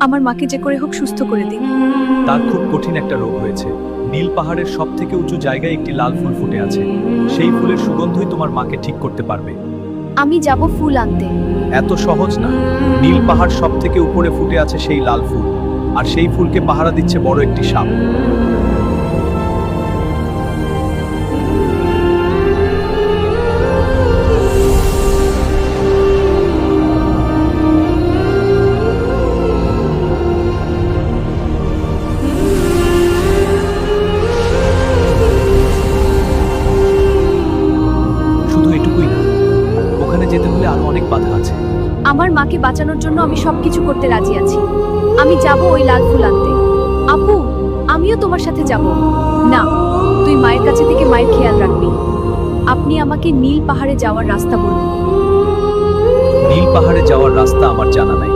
আমার মাকে যে করে হোক সুস্থ করে দিন। তার খুব কঠিন একটা রোগ হয়েছে। নীল পাহাড়ের সব থেকে উঁচু জায়গায় একটি লাল ফুল ফুটে আছে। সেই ফুলের সুগন্ধই তোমার মাকে ঠিক করতে পারবে। আমি যাব ফুল আনতে। এত সহজ না। নীল পাহাড় সব থেকে উপরে ফুটে আছে সেই লাল ফুল, আর সেই ফুলকে পাহারা দিচ্ছে বড় একটি সাপ। শুধু এটুকুই না, ওখানে যেতে হলে আরো অনেক বাধা আছে। আমার মাকে বাঁচানোর জন্য আমি সবকিছু করতে রাজি আছি। আমি যাব ওই লাল ফুল আনতে। আপু, আমিও তোমার সাথে যাব। না, তুই মায়ের কাছে থেকে মায়ের খেয়াল রাখবি। আপনি আমাকে নীল পাহাড়ে যাওয়ার রাস্তা বলুন। নীল পাহাড়ে যাওয়ার রাস্তা আমার জানা নাই,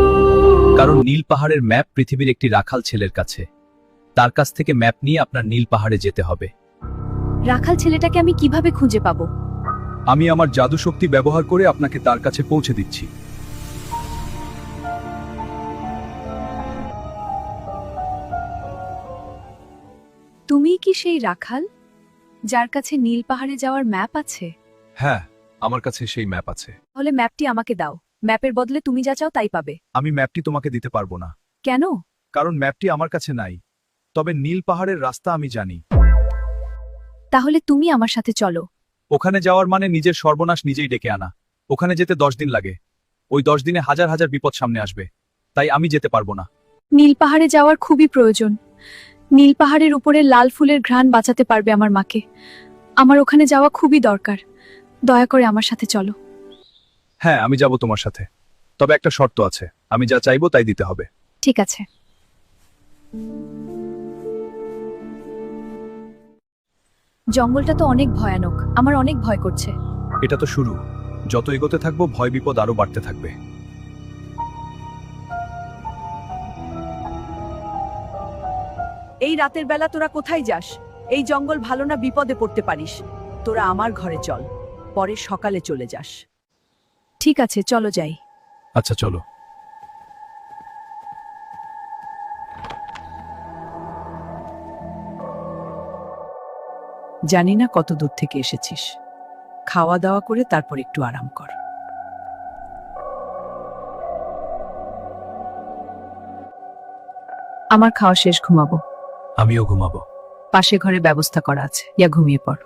কারণ নীল পাহাড়ের ম্যাপ পৃথিবীর একটি রাখাল ছেলের কাছে। তার কাছ থেকে ম্যাপ নিয়ে আপনার নীল পাহাড়ে যেতে হবে। রাখাল ছেলেটাকে আমি কিভাবে খুঁজে পাবো? আমি আমার জাদু শক্তি ব্যবহার করে আপনাকে তার কাছে পৌঁছে দিচ্ছি। তুমিই কি সেই রাখাল যার কাছে নীল পাহাড়ে যাওয়ার ম্যাপ আছে? হ্যাঁ, আমার কাছে সেই ম্যাপ আছে। তাহলে ম্যাপটি আমাকে দাও। ম্যাপের বদলে তুমি যা চাও তাই পাবে। আমি ম্যাপটি তোমাকে দিতে পারবো না, কেন? কারণ ম্যাপটি আমার কাছে নাই। তবে নীল পাহাড়ের রাস্তা আমি জানি। তাহলে তুমি আমার সাথে চলো। ওখানে যাওয়ার মানে নিজের সর্বনাশ নিজেই ডেকে আনা। ওখানে যেতে 10 দিন লাগে। ওই 10 দিনে হাজার হাজার বিপদ সামনে আসবে, তাই আমি যেতে পারবো না। নীল পাহাড়ে যাওয়ার খুবই প্রয়োজন। নীল পাহাড়ের উপরে লাল ফুলের ঘ্রাণ বাঁচাতে পারবে আমার মাকে। আমার ওখানে যাওয়া খুবই দরকার। দয়া করে আমার সাথে চলো। হ্যাঁ, আমি যাব তোমার সাথে। তবে একটা শর্ত আছে, আমি যা চাইবো তাই দিতে হবে। ঠিক আছে। জঙ্গলটা তো অনেক ভয়ানক, আমার অনেক ভয় করছে। এটা তো শুরু। যত এগোতে থাকবো ভয় বিপদ আরো বাড়তে থাকবে। এই রাতের বেলা তোরা কোথায় যাস? এই জঙ্গল ভালো না, বিপদে পড়তে পারিস। তোরা আমার ঘরে চল, পরে সকালে চলে যাস। ঠিক আছে, চলো যাই। আচ্ছা, চলো। জানি না কত দূর থেকে এসেছিস। খাওয়া দাওয়া করে তারপর একটু আরাম কর। আমার খাওয়া শেষ, ঘুমাবো। আমিও ঘুমাবো। পাশে ঘরে ব্যবস্থা করা আছে, ইয়া ঘুমিয়ে পড়।